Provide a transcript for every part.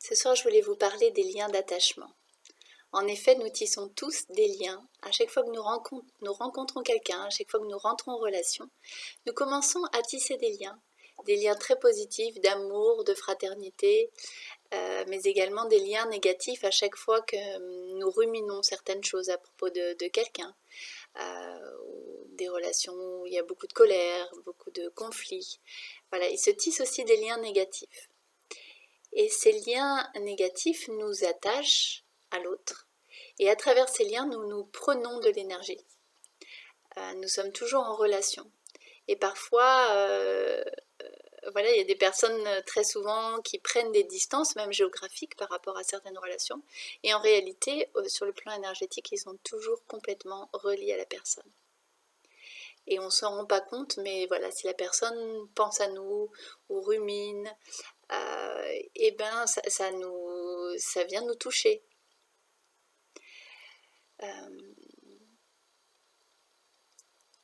Ce soir, je voulais vous parler des liens d'attachement. En effet, nous tissons tous des liens. À chaque fois que nous rencontrons quelqu'un, à chaque fois que nous rentrons en relation, nous commençons à tisser des liens très positifs d'amour, de fraternité, mais également des liens négatifs à chaque fois que nous ruminons certaines choses à propos de quelqu'un. Des relations où il y a beaucoup de colère, beaucoup de conflits. Voilà, il se tisse aussi des liens négatifs. Et ces liens négatifs nous attachent à l'autre. Et à travers ces liens, nous prenons de l'énergie. Nous sommes toujours en relation. Et parfois, voilà, il y a des personnes très souvent qui prennent des distances, même géographiques, par rapport à certaines relations. Et en réalité, sur le plan énergétique, ils sont toujours complètement reliés à la personne. Et on ne s'en rend pas compte, mais voilà, si la personne pense à nous ou rumine, et ben ça vient nous toucher.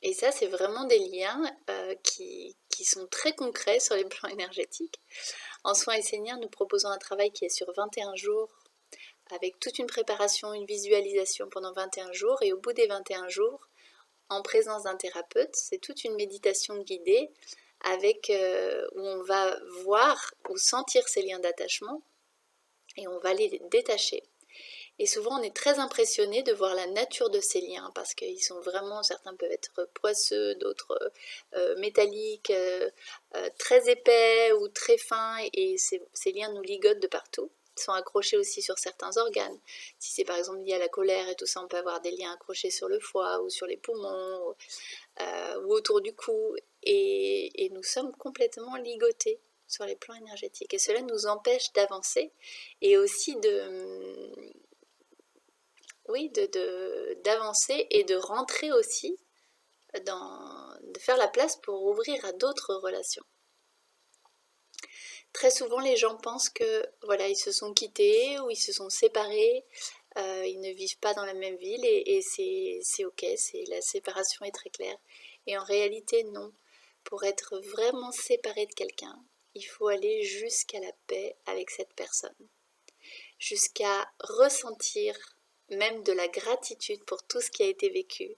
Et ça, c'est vraiment des liens qui sont très concrets sur les plans énergétiques. En soins esséniens, nous proposons un travail qui est sur 21 jours, avec toute une préparation, une visualisation pendant 21 jours, et au bout des 21 jours, en présence d'un thérapeute, c'est toute une méditation guidée avec, où on va voir ou sentir ces liens d'attachement, et on va les détacher. Et souvent, on est très impressionné de voir la nature de ces liens, parce qu'ils sont vraiment, certains peuvent être poisseux, d'autres métalliques, très épais ou très fins, et ces liens nous ligotent de partout. Ils sont accrochés aussi sur certains organes. Si c'est par exemple lié à la colère et tout ça, on peut avoir des liens accrochés sur le foie ou sur les poumons ou autour du cou. Et nous sommes complètement ligotés sur les plans énergétiques. Et cela nous empêche d'avancer et aussi d'avancer et de rentrer aussi, de faire la place pour ouvrir à d'autres relations. Très souvent, les gens pensent que voilà, ils se sont quittés ou ils se sont séparés, ils ne vivent pas dans la même ville et c'est ok, la séparation est très claire. Et en réalité, non. Pour être vraiment séparé de quelqu'un, il faut aller jusqu'à la paix avec cette personne, jusqu'à ressentir même de la gratitude pour tout ce qui a été vécu,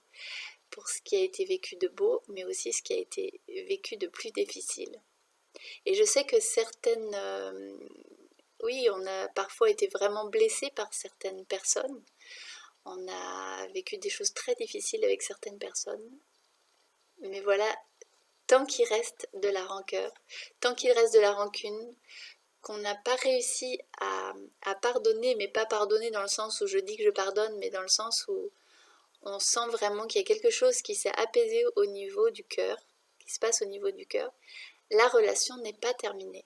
pour ce qui a été vécu de beau, mais aussi ce qui a été vécu de plus difficile. Et je sais que certaines... oui, on a parfois été vraiment blessé par certaines personnes. On a vécu des choses très difficiles avec certaines personnes. Mais voilà, tant qu'il reste de la rancœur, tant qu'il reste de la rancune, qu'on n'a pas réussi à pardonner, mais pas pardonner dans le sens où je dis que je pardonne, mais dans le sens où on sent vraiment qu'il y a quelque chose qui s'est apaisé au niveau du cœur, qui se passe au niveau du cœur, la relation n'est pas terminée.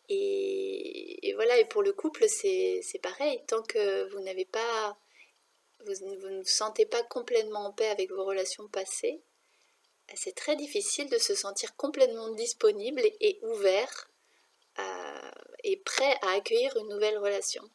Et voilà, et pour le couple, c'est pareil, tant que vous n'avez pas, vous ne vous sentez pas complètement en paix avec vos relations passées, c'est très difficile de se sentir complètement disponible et ouvert et prêt à accueillir une nouvelle relation.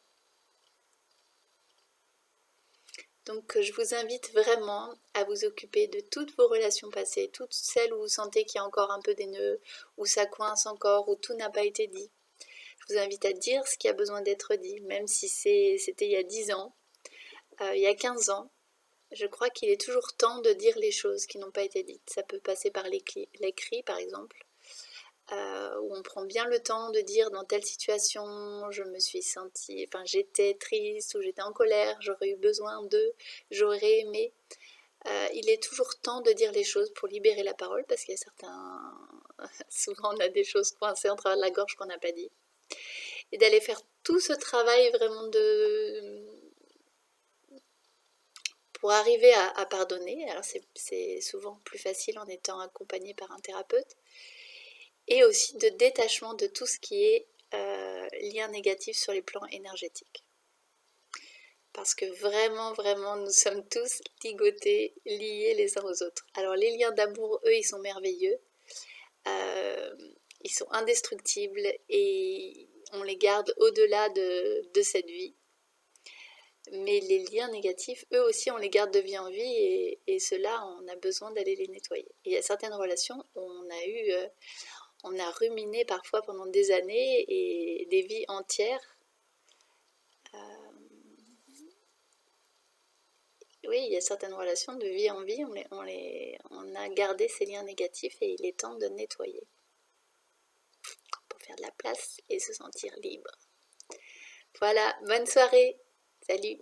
Donc je vous invite vraiment à vous occuper de toutes vos relations passées, toutes celles où vous sentez qu'il y a encore un peu des nœuds, où ça coince encore, où tout n'a pas été dit. Je vous invite à dire ce qui a besoin d'être dit, même si c'était il y a 10 ans, il y a 15 ans. Je crois qu'il est toujours temps de dire les choses qui n'ont pas été dites. Ça peut passer par l'écrit, par exemple, où on prend bien le temps de dire dans telle situation, je me suis sentie, enfin j'étais triste ou j'étais en colère, j'aurais eu besoin de, j'aurais aimé. Il est toujours temps de dire les choses pour libérer la parole, parce qu'il y a certains... souvent on a des choses coincées en travers de la gorge qu'on n'a pas dit. Et d'aller faire tout ce travail vraiment pour arriver à pardonner. Alors c'est souvent plus facile en étant accompagné par un thérapeute. Et aussi de détachement de tout ce qui est lien négatif sur les plans énergétiques. Parce que vraiment, vraiment, nous sommes tous ligotés, liés les uns aux autres. Alors les liens d'amour, eux, ils sont merveilleux. Ils sont indestructibles et on les garde au-delà de cette vie. Mais les liens négatifs, eux aussi, on les garde de vie en vie et ceux-là, on a besoin d'aller les nettoyer. Et il y a certaines relations où on a ruminé parfois pendant des années et des vies entières. Oui, il y a certaines relations de vie en vie, on a gardé ces liens négatifs et il est temps de nettoyer pour faire de la place et se sentir libre. Voilà, bonne soirée, salut!